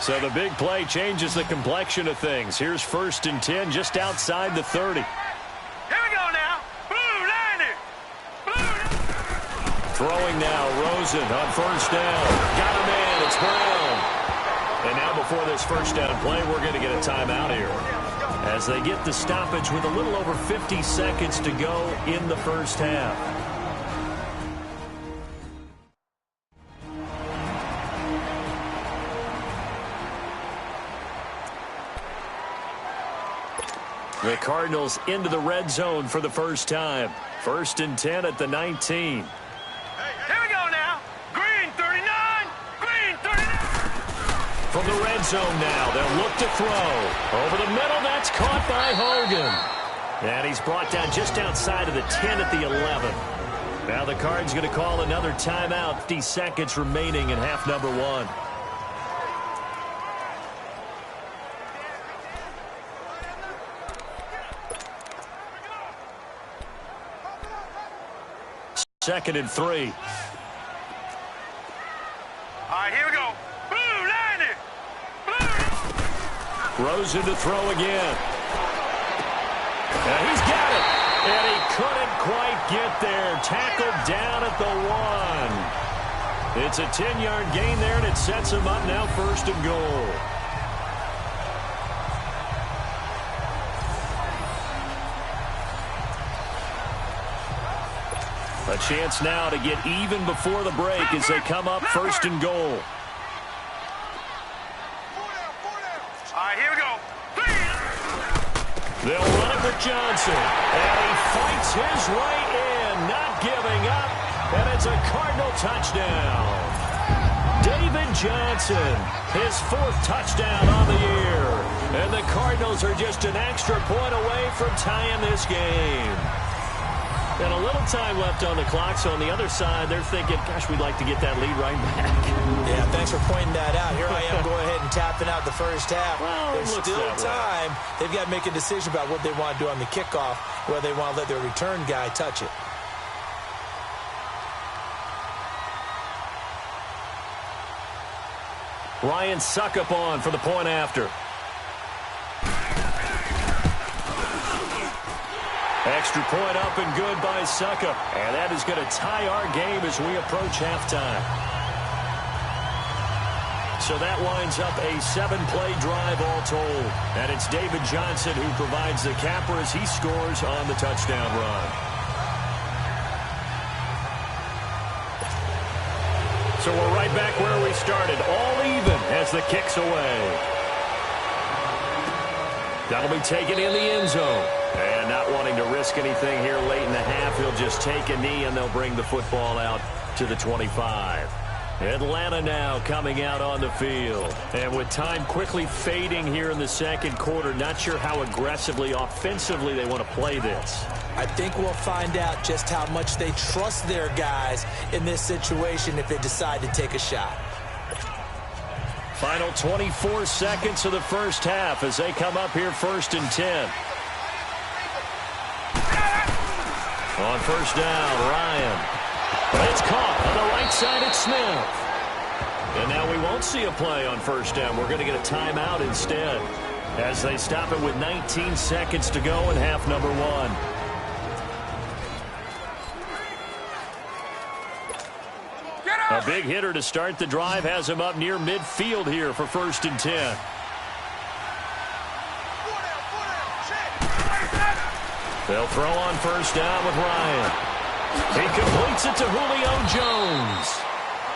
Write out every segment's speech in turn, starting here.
So the big play changes the complexion of things. Here's 1st and 10 just outside the 30. Here we go now. Blue line. Throwing now, Rosen on 1st down. Got him in. It's Brown. And now before this 1st down play, we're going to get a timeout here, as they get the stoppage with a little over 50 seconds to go in the 1st half. The Cardinals into the red zone for the first time. 1st and 10 at the 19. Here we go now. Green 39. Green 39. From the red zone now, they'll look to throw. Over the middle, that's caught by Hogan. And he's brought down just outside of the 10 at the 11. Now the Card's going to call another timeout. 50 seconds remaining in half number 1. Second and 3. All right, here we go. Blue line. Blue. Rosen to throw again. And he's got it. And he couldn't quite get there. Tackled down at the 1. It's a 10-yard gain there, and it sets him up now 1st and goal. A chance now to get even before the break as they come up 1st and goal. All right, here we go. They'll run it with Johnson. And he fights his way in, not giving up. And it's a Cardinal touchdown. David Johnson, his 4th touchdown on the year. And the Cardinals are just an extra point away from tying this game. And a little time left on the clock, so on the other side, they're thinking, gosh, we'd like to get that lead right back. Yeah, thanks for pointing that out. Here I am going ahead and tapping out the 1st half. Well, there's still time. They've got to make a decision about what they want to do on the kickoff, whether they want to let their return guy touch it. Ryan Suckup on for the point after. Extra point up and good by Suckup. And that is going to tie our game as we approach halftime. So that winds up a 7-play drive all told. And it's David Johnson who provides the capper as he scores on the touchdown run. So we're right back where we started. All even as the kick's away. That'll be taken in the end zone. And not wanting to risk anything here late in the half, he'll just take a knee and they'll bring the football out to the 25. Atlanta now coming out on the field. And with time quickly fading here in the second quarter, not sure how aggressively, offensively they want to play this. I think we'll find out just how much they trust their guys in this situation if they decide to take a shot. Final 24 seconds of the first half as they come up here 1st and 10. On 1st down, Ryan. It's caught on the right side at Smith. And now we won't see a play on 1st down. We're going to get a timeout instead as they stop it with 19 seconds to go in half number 1. A big hitter to start the drive has him up near midfield here for 1st and 10. They'll throw on 1st down with Ryan. He completes it to Julio Jones.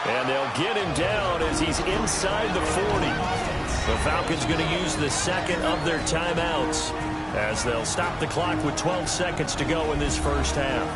And they'll get him down as he's inside the 40. The Falcons going to use the second of their timeouts as they'll stop the clock with 12 seconds to go in this first half.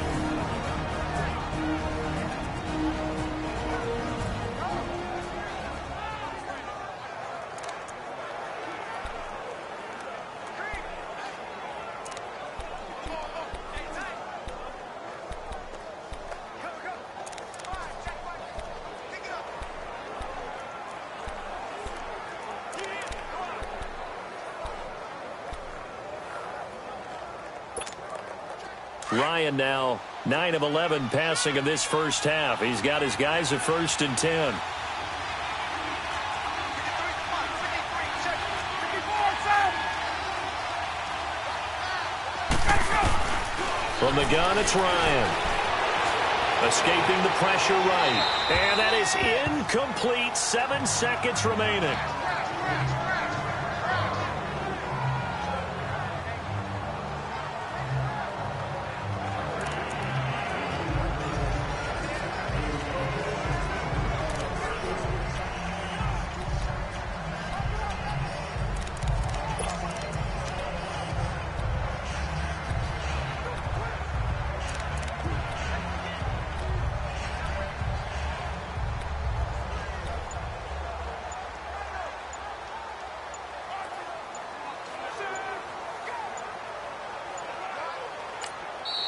Ryan now 9 of 11 passing in this first half. He's got his guys at 1st and 10. From the gun, it's Ryan. Escaping the pressure right. And that is incomplete. 7 seconds remaining.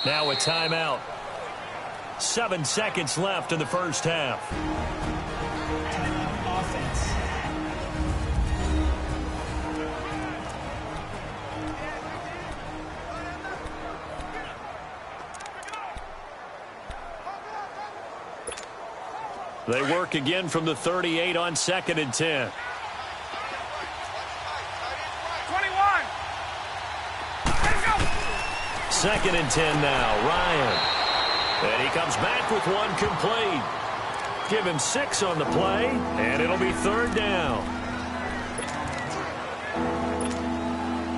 Now a timeout. 7 seconds left in the first half. Offense. They work again from the 38 on 2nd and 10. 2nd and 10 now. Ryan. And he comes back with one complete. Give him 6 on the play, and it'll be 3rd down.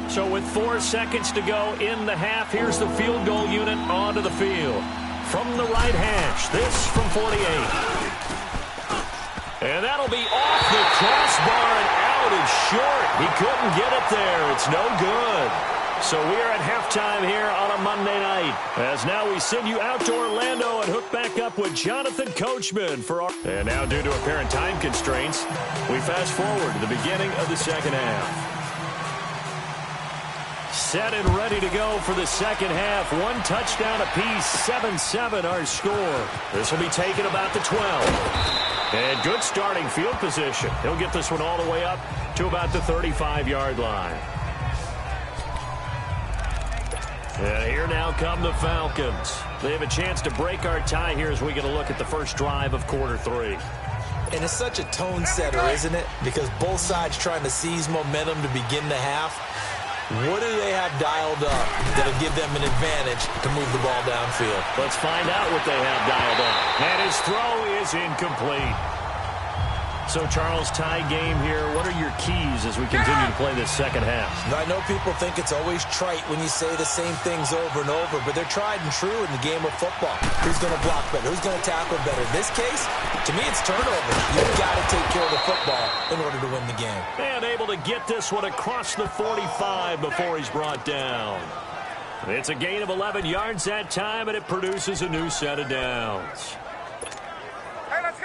So with 4 seconds to go in the half, here's the field goal unit onto the field. From the right hash, this from 48. And that'll be off the crossbar and out and short. He couldn't get it there. It's no good. So we are at halftime here on a Monday night. As now we send you out to Orlando and hook back up with Jonathan Coachman for our... And now due to apparent time constraints, we fast forward to the beginning of the second half. Set and ready to go for the second half. 1 touchdown apiece, 7-7 our score. This will be taken about the 12. And good starting field position. He'll get this one all the way up to about the 35-yard line. And here now come the Falcons. They have a chance to break our tie here as we get a look at the first drive of quarter 3. And it's such a tone setter, isn't it? Because both sides trying to seize momentum to begin the half. What do they have dialed up that'll give them an advantage to move the ball downfield? Let's find out what they have dialed up. And his throw is incomplete. So, Charles, tie game here. What are your keys as we continue to play this second half? I know people think it's always trite when you say the same things over and over, but they're tried and true in the game of football. Who's going to block better? Who's going to tackle better? In this case, to me, it's turnover. You've got to take care of the football in order to win the game. And able to get this one across the 45 before he's brought down. It's a gain of 11 yards that time, and it produces a new set of downs.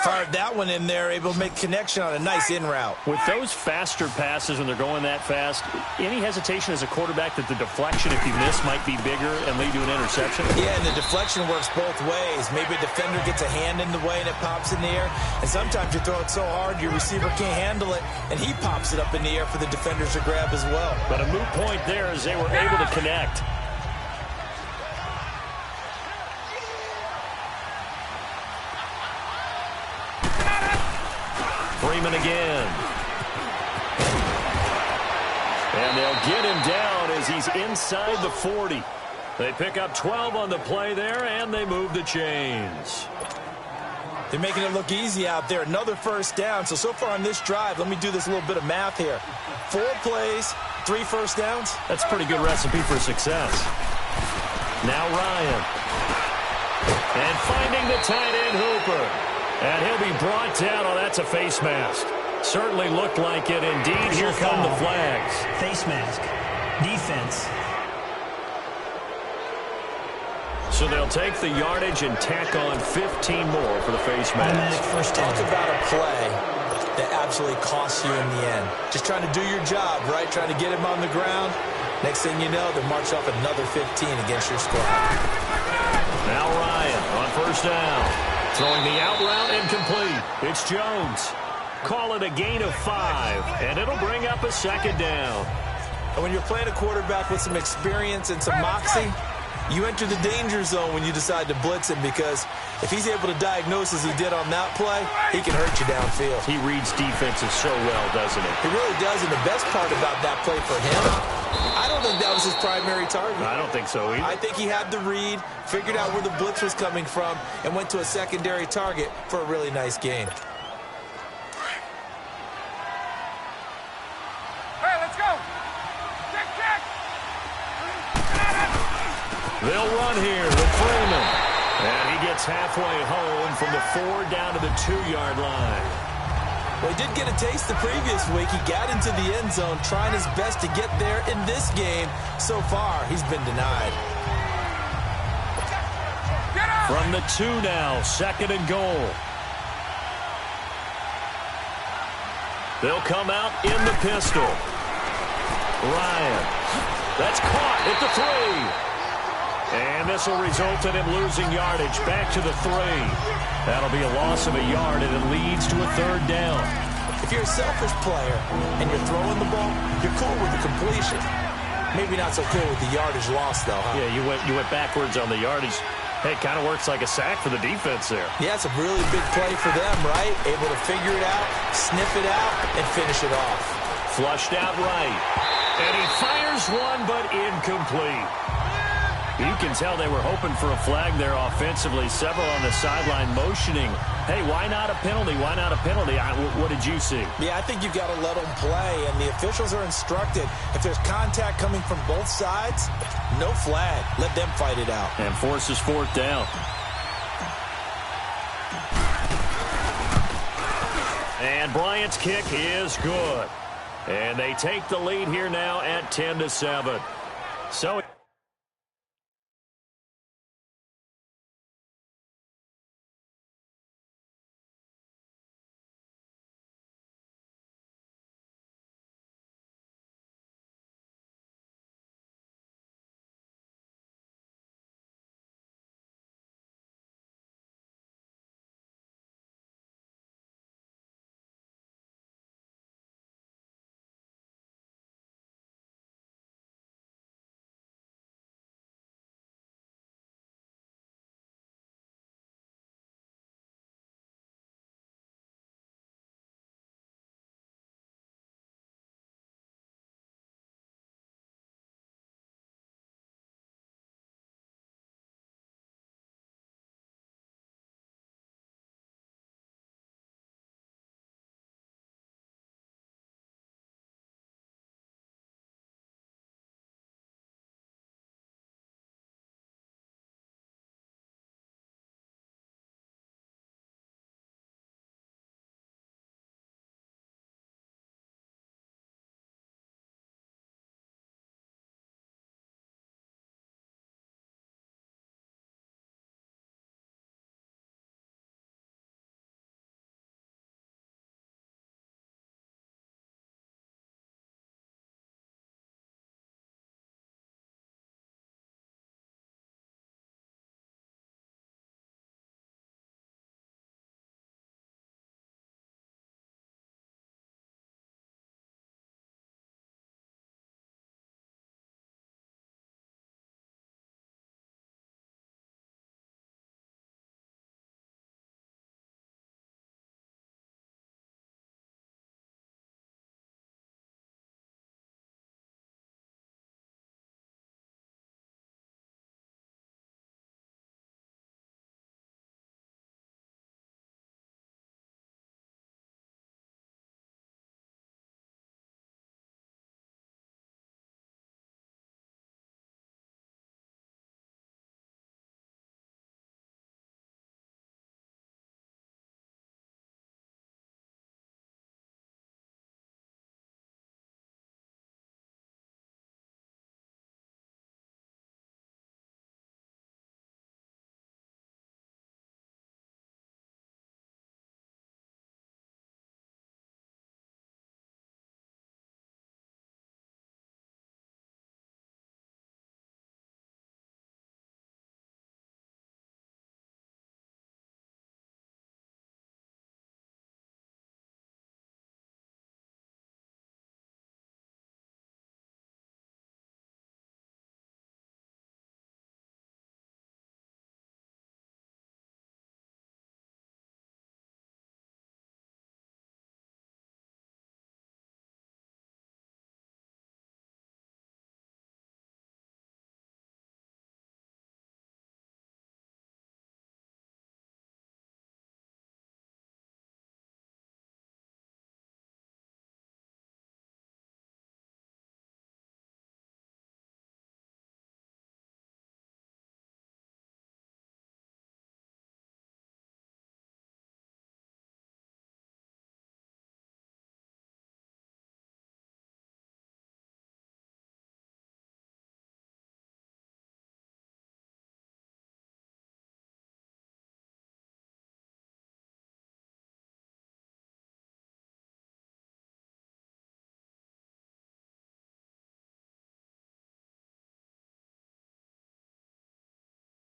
Fired that one in there, able to make connection on a nice in route. With those faster passes when they're going that fast, any hesitation as a quarterback that the deflection, if you miss, might be bigger and lead to an interception? Yeah, and the deflection works both ways. Maybe a defender gets a hand in the way and it pops in the air. And sometimes you throw it so hard your receiver can't handle it, and he pops it up in the air for the defenders to grab as well. But a moot point there as they were able to connect. Freeman again. And they'll get him down as he's inside the 40. They pick up 12 on the play there, and they move the chains. They're making it look easy out there. Another first down. So far on this drive, let me do this little bit of math here. 4 plays, 3 first downs. That's a pretty good recipe for success. Now Ryan. And finding the tight end Hooper. And he'll be brought down. Oh, that's a face mask. Certainly looked like it. Indeed, here come the flags. Face mask. Defense. So they'll take the yardage and tack on 15 more for the face mask. First talk about a play that absolutely costs you in the end. Just trying to do your job, right? Trying to get him on the ground. Next thing you know, they'll march off another 15 against your squad. Now Ryan on first down. Throwing the out route incomplete. It's Jones. Call it a gain of 5, and it'll bring up a second down. And when you're playing a quarterback with some experience and some moxie, You enter the danger zone when you decide to blitz him, because if he's able to diagnose as he did on that play, he can hurt you downfield. He reads defenses so well, doesn't he? He really does, and the best part about that play for him, I don't think that was his primary target. I don't think so either. I think he had the read, figured out where the blitz was coming from, and went to a secondary target for a really nice gain. Hey, let's go. Kick. They'll run here with Freeman. And he gets halfway home from the 4 down to the 2-yard line. Well, he did get a taste the previous week. He got into the end zone, trying his best to get there in this game. So far, he's been denied. From the 2 now, 2nd and goal. They'll come out in the pistol. Ryan. That's caught at the 3. And this will result in him losing yardage back to the 3. That'll be a loss of a yard, and it leads to a 3rd down. If you're a selfish player and you're throwing the ball, you're cool with the completion. Maybe not so cool with the yardage loss, though, huh? Yeah, you went backwards on the yardage. Hey, it kind of works like a sack for the defense there. Yeah, it's a really big play for them, right? Able to figure it out, sniff it out, and finish it off. Flushed out right. And he fires one, but incomplete. You can tell they were hoping for a flag there offensively. Several on the sideline motioning. Hey, why not a penalty? Why not a penalty? What did you see? Yeah, I think you've got to let them play, and the officials are instructed. If there's contact coming from both sides, no flag. Let them fight it out. And forces 4th down. And Bryant's kick is good. And they take the lead here now at 10-7. So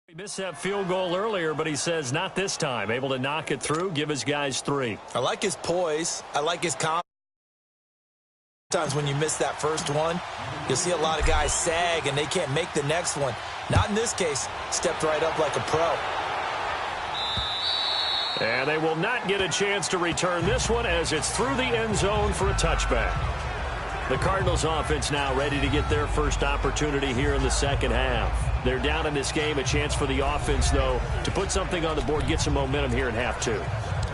He missed that field goal earlier, but he says not this time. Able to knock it through, give his guys 3. I like his poise. I like his confidence. Sometimes when you miss that first one, you'll see a lot of guys sag and they can't make the next one. Not in this case. Stepped right up like a pro. And they will not get a chance to return this one as it's through the end zone for a touchback. The Cardinals offense now ready to get their first opportunity here in the second half. They're down in this game. A chance for the offense, though, to put something on the board, get some momentum here in half 2.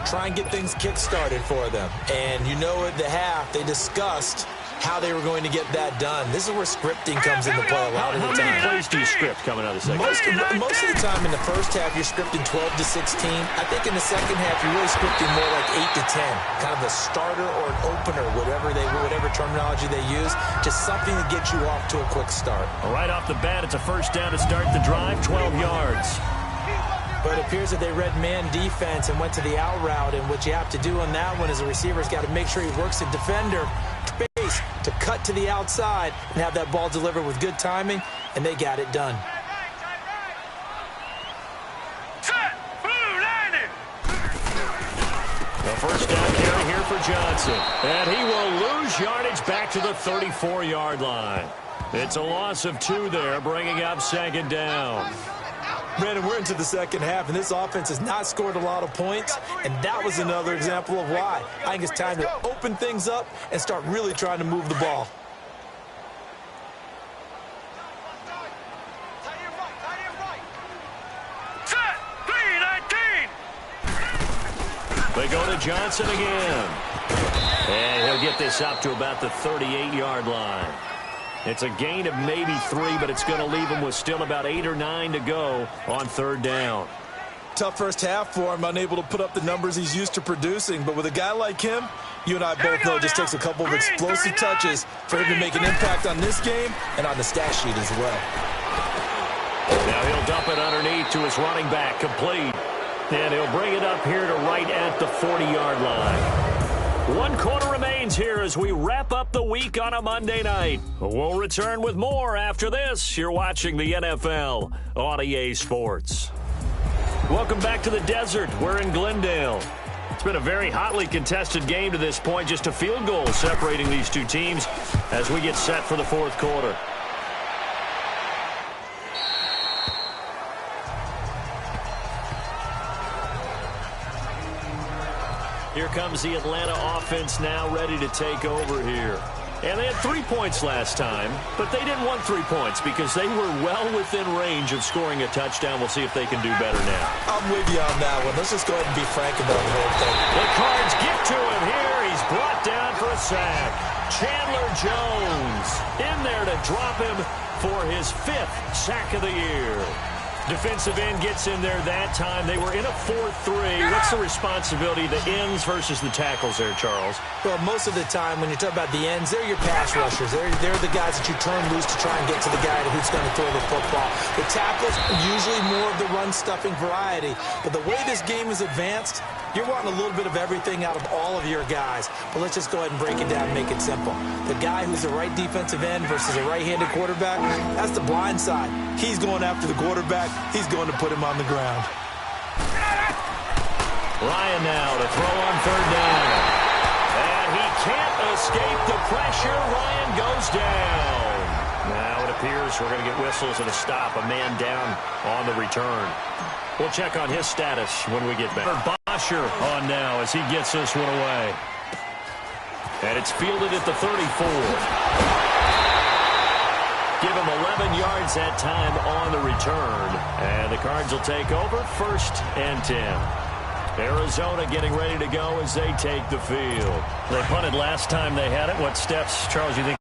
Try and get things kick-started for them. And you know at the half, they discussed how they were going to get that done. This is where scripting comes into play a lot of the time. How many plays do you script coming out of the second half? Most of the time in the first half, you're scripting 12 to 16. I think in the second half, you're really scripting more like 8 to 10. Kind of a starter or an opener, whatever terminology they use. Just something to get you off to a quick start. Right off the bat, it's a first down to start the drive, 12 yards. But it appears that they read man defense and went to the out route. And what you have to do on that one is a receiver's got to make sure he works the defender space to cut to the outside and have that ball delivered with good timing, and they got it done. The first down carry here for Johnson. And he will lose yardage back to the 34-yard line. It's a loss of 2 there, bringing up second down. Brandon, we're into the second half, and this offense has not scored a lot of points, and that was another example of why. I think it's time to open things up and start really trying to move the ball. They go to Johnson again. And he'll get this up to about the 38-yard line. It's a gain of maybe 3, but it's going to leave him with still about 8 or 9 to go on third down. Tough first half for him, unable to put up the numbers he's used to producing. But with a guy like him, you and I both know it just takes a couple of explosive touches for him to make an impact on this game and on the stat sheet as well. Now he'll dump it underneath to his running back, complete. And he'll bring it up here to right at the 40-yard line. 1 quarter remains here as we wrap up the week on a Monday night. We'll return with more after this. You're watching the NFL on EA Sports. Welcome back to the desert. We're in Glendale. It's been a very hotly contested game to this point. Just a field goal separating these two teams as we get set for the fourth quarter. Here comes the Atlanta offense now ready to take over here. And they had 3 points last time, but they didn't want 3 points because they were well within range of scoring a touchdown. We'll see if they can do better now. I'm with you on that one. Let's just go ahead and be frank about the whole thing. The Cards get to him here. He's brought down for a sack. Chandler Jones in there to drop him for his 5th sack of the year. Defensive end gets in there that time. They were in a 4-3. What's the responsibility of the ends versus the tackles there, Charles? Well, most of the time when you talk about the ends, they're your pass rushers. They're the guys that you turn loose to try and get to the guy who's going to throw the football. The tackles are usually more of the run-stuffing variety. But the way this game is advanced, you're wanting a little bit of everything out of all of your guys. But let's just go ahead and break it down and make it simple. The guy who's the right defensive end versus a right-handed quarterback, that's the blind side. He's going after the quarterback. He's going to put him on the ground. Ryan now to throw on third down. And he can't escape the pressure. Ryan goes down. Now it appears we're going to get whistles and a stop. A man down on the return. We'll check on his status when we get back. Bosher on now as he gets this one away. And it's fielded at the 34. Give him 11 yards that time on the return. And the Cards will take over 1st and 10. Arizona getting ready to go as they take the field. They punted last time they had it. What steps, Charles, you think?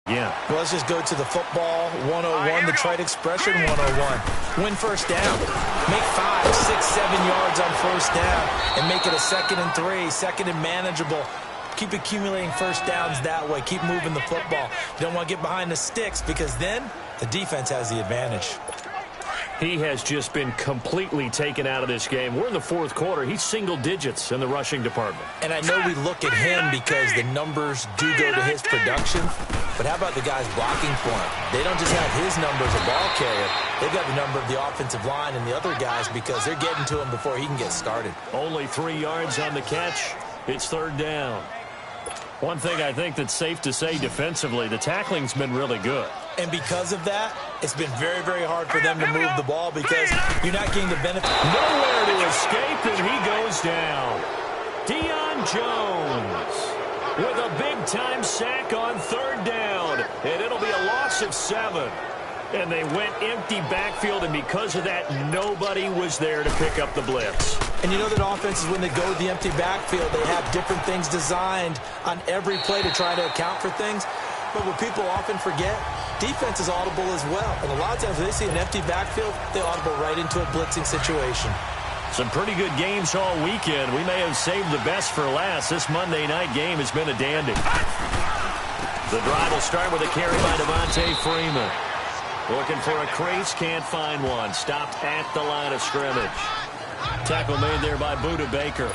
Yeah. Well, let's just go to the football 101, the trite expression 101. Win first down. Make 5, 6, 7 yards on first down and make it a 2nd and 3, 2nd and manageable. Keep accumulating first downs that way. Keep moving the football. You don't want to get behind the sticks because then the defense has the advantage. He has just been completely taken out of this game. We're in the fourth quarter. He's single digits in the rushing department. And I know we look at him because the numbers do go to his production, but how about the guys blocking for him? They don't just have his number as a ball carrier. They've got the number of the offensive line and the other guys because they're getting to him before he can get started. Only 3 yards on the catch. It's third down. One thing I think that's safe to say defensively, the tackling's been really good. And because of that, it's been very, very hard for them to move the ball because you're not getting the benefit. Nowhere to escape, and he goes down. Deion Jones with a big-time sack on third down, and it'll be a loss of 7. And they went empty backfield, and because of that, nobody was there to pick up the blitz. And you know that offenses, when they go to the empty backfield, they have different things designed on every play to try to account for things. But what people often forget, defense is audible as well. And a lot of times when they see an empty backfield, they audible right into a blitzing situation. Some pretty good games all weekend. We may have saved the best for last. This Monday night game has been a dandy. The drive will start with a carry by Devontae Freeman. Looking for a crease, can't find one. Stopped at the line of scrimmage. Tackle made there by Budda Baker.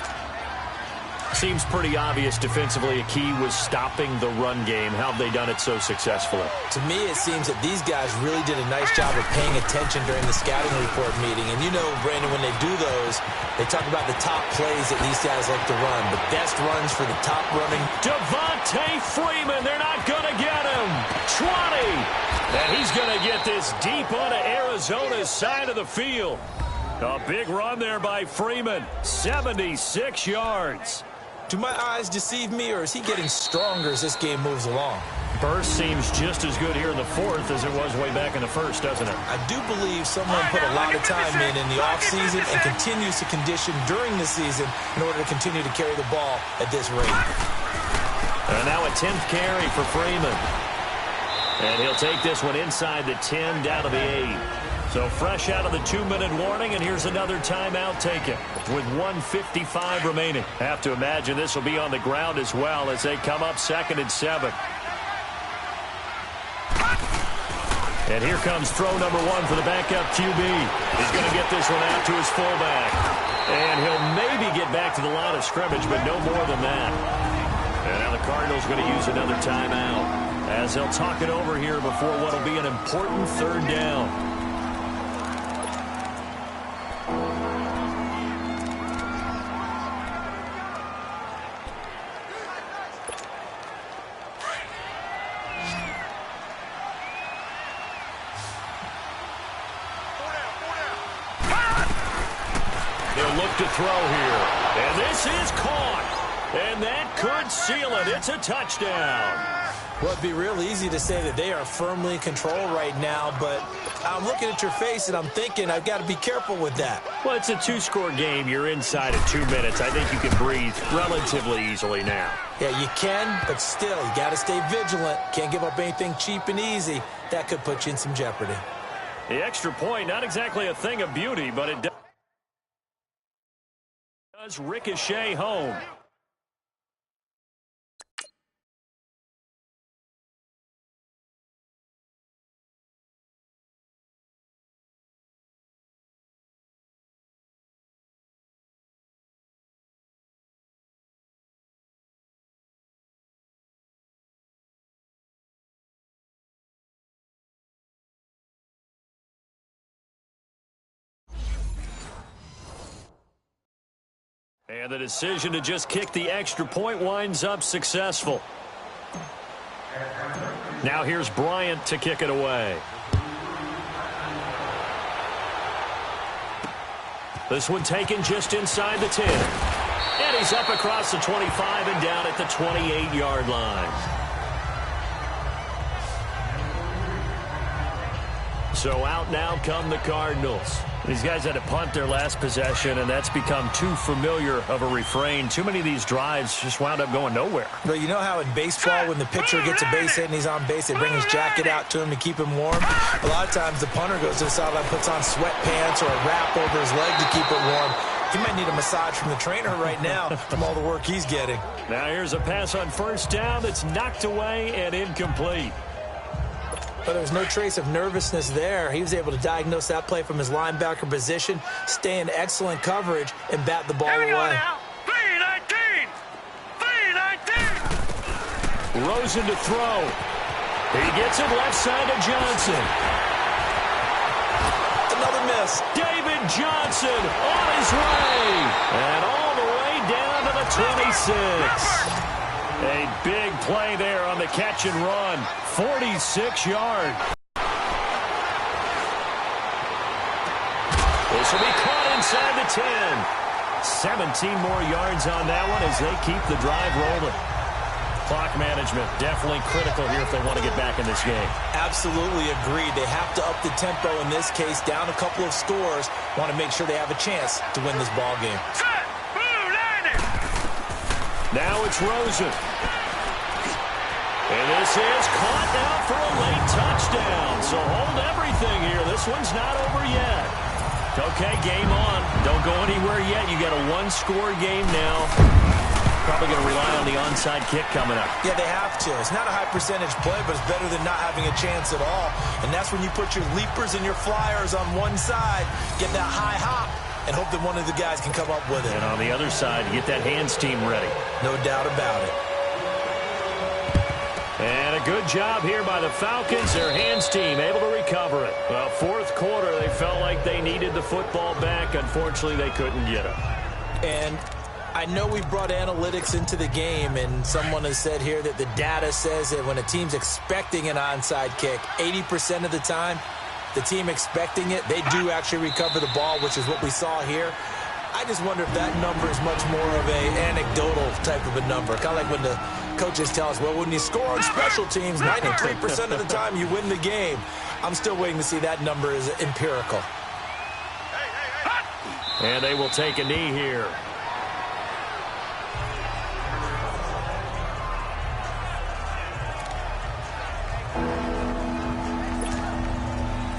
Seems pretty obvious defensively a key was stopping the run game. How have they done it so successfully? To me, it seems that these guys really did a nice job of paying attention during the scouting report meeting. And you know, Brandon, when they do those, they talk about the top plays that these guys like to run. The best runs for the top running. Devontae Freeman, they're not going to get him. 20. And he's going to get this deep onto Arizona's side of the field. A big run there by Freeman. 76 yards. Do my eyes deceive me, or is he getting stronger as this game moves along? Burst seems just as good here in the fourth as it was way back in the first, doesn't it? I do believe someone put a lot of time in the offseason and continues to condition during the season in order to continue to carry the ball at this rate. And now a 10th carry for Freeman. And he'll take this one inside the 10 down to the 8. So fresh out of the 2-minute warning, and here's another timeout taken with 1:55 remaining. Have to imagine this will be on the ground as well as they come up 2nd and 7. And here comes throw number 1 for the backup QB. He's going to get this one out to his fullback. And he'll maybe get back to the line of scrimmage, but no more than that. And now the Cardinals going to use another timeout as they'll talk it over here before what will be an important third down. To throw here, and this is caught, and that could seal it. It's a touchdown. Well, it'd be real easy to say that they are firmly in control right now, but I'm looking at your face and I'm thinking I've got to be careful with that. Well, it's a 2-score game. You're inside of 2 minutes. I think you can breathe relatively easily now. Yeah, you can, but still, you got to stay vigilant. Can't give up anything cheap and easy. That could put you in some jeopardy. The extra point, not exactly a thing of beauty, but it does ricochet home. And the decision to just kick the extra point winds up successful. Now here's Bryant to kick it away. This one taken just inside the 10. And he's up across the 25 and down at the 28-yard line. So out now come the Cardinals. These guys had to punt their last possession, and that's become too familiar of a refrain. Too many of these drives just wound up going nowhere. But you know how in baseball, when the pitcher gets a base hit and he's on base, they bring his jacket out to him to keep him warm? A lot of times the punter goes to the sideline, puts on sweatpants or a wrap over his leg to keep it warm. He might need a massage from the trainer right now from all the work he's getting. Now here's a pass on first down that's knocked away and incomplete. But there was no trace of nervousness there. He was able to diagnose that play from his linebacker position, stay in excellent coverage, and bat the ball Here we go away. now. 319. 319. Rosen to throw. He gets it left side to Johnson. Another miss. David Johnson on his way. And all the way down to the 26. A big play there on the catch and run. 46 yards. This will be caught inside the 10. 17 more yards on that one as they keep the drive rolling. Clock management definitely critical here if they want to get back in this game. Absolutely agreed. They have to up the tempo in this case, down a couple of scores. Want to make sure they have a chance to win this ball game. Set. Blue landing. Now it's Rosen. And this is caught now for a late touchdown. So hold everything here. This one's not over yet. Okay, game on. Don't go anywhere yet. You got a one-score game now. Probably going to rely on the onside kick coming up. Yeah, they have to. It's not a high percentage play, but it's better than not having a chance at all. And that's when you put your leapers and your flyers on one side, get that high hop, and hope that one of the guys can come up with it. And on the other side, get that hands team ready. No doubt about it. And a good job here by the Falcons. Their hands team able to recover it. Well, fourth quarter, they felt like they needed the football back. Unfortunately, they couldn't get it. And I know we brought analytics into the game, and someone has said here that the data says that when a team's expecting an onside kick, 80% of the time, the team expecting it, they do actually recover the ball, which is what we saw here. I just wonder if that number is much more of an anecdotal type of a number. Kind of like when the coaches tell us, well, when you score on special teams, 93% of the time you win the game. I'm still waiting to see that number is empirical. And they will take a knee here.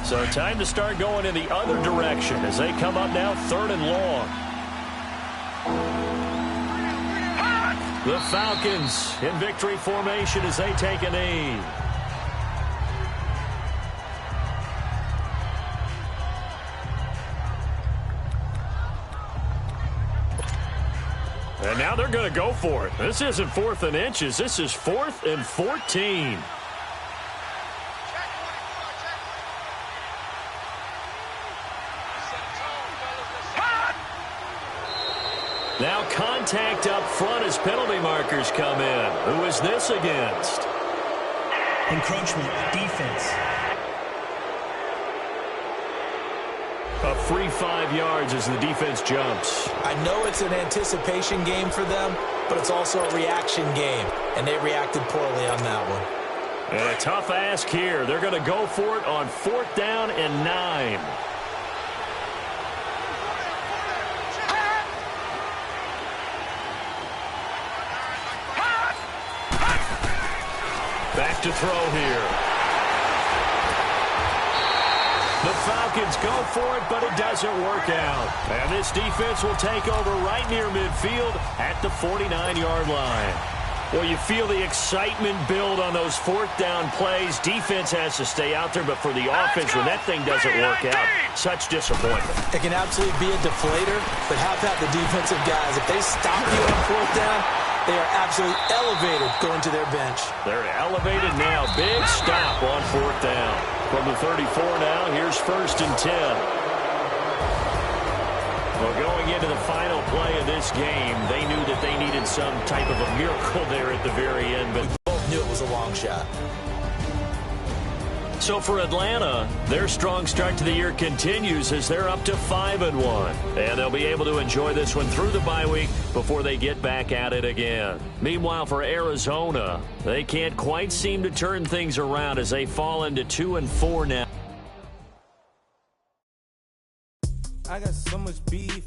So time to start going in the other direction as they come up now 3rd and long. The Falcons in victory formation as they take a knee. And now they're going to go for it. This isn't 4th and inches. This is 4th and 14. Now contact up front as penalty markers come in. Who is this against? Encroachment, defense. A free 5 yards as the defense jumps. I know it's an anticipation game for them, but it's also a reaction game, and they reacted poorly on that one. And a tough ask here. They're going to go for it on 4th down and 9. Back to throw here. The Falcons go for it, but it doesn't work out. And this defense will take over right near midfield at the 49-yard line. Well, you feel the excitement build on those 4th down plays. Defense has to stay out there, but for the offense, when that thing doesn't work out, such disappointment. It can absolutely be a deflator, but how about the defensive guys? If they stop you on 4th down, they are absolutely elevated going to their bench. They're elevated now. Big stop on 4th down. From the 34 now, here's 1st and 10. Well, going into the final play of this game, they knew that they needed some type of a miracle there at the very end, but we both knew it was a long shot. So for Atlanta, their strong start to the year continues as they're up to 5-1. And they'll be able to enjoy this one through the bye week before they get back at it again. Meanwhile, for Arizona, they can't quite seem to turn things around as they fall into 2-4 now. I got so much beef.